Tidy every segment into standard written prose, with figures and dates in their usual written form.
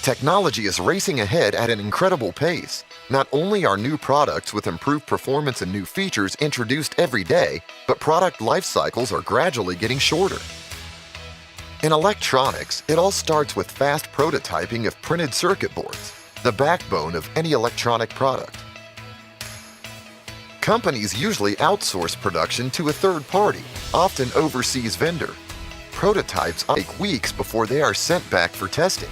Technology is racing ahead at an incredible pace. Not only are new products with improved performance and new features introduced every day, but product life cycles are gradually getting shorter. In electronics, it all starts with fast prototyping of printed circuit boards, the backbone of any electronic product. Companies usually outsource production to a third party, often overseas vendor. Prototypes take weeks before they are sent back for testing.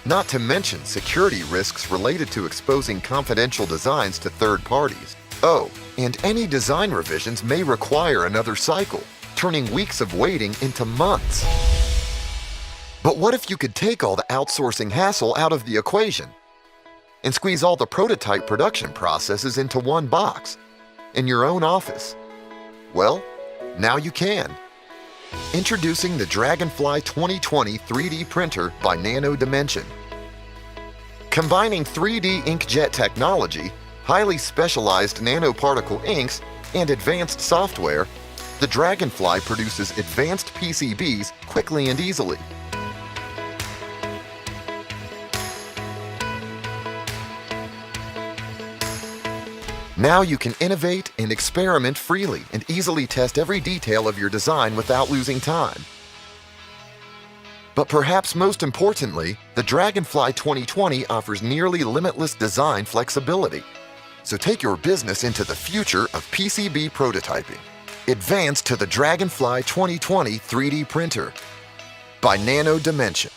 Not to mention security risks related to exposing confidential designs to third parties. Oh, and any design revisions may require another cycle, turning weeks of waiting into months. But what if you could take all the outsourcing hassle out of the equation and squeeze all the prototype production processes into one box in your own office? Well, now you can. Introducing the Dragonfly 2020 3D printer by Nano Dimension. Combining 3D inkjet technology, highly specialized nanoparticle inks, and advanced software, the Dragonfly produces advanced PCBs quickly and easily. Now you can innovate and experiment freely and easily test every detail of your design without losing time. But perhaps most importantly, the Dragonfly 2020 offers nearly limitless design flexibility. So take your business into the future of PCB prototyping. Advance to the Dragonfly 2020 3D printer by Nano Dimension.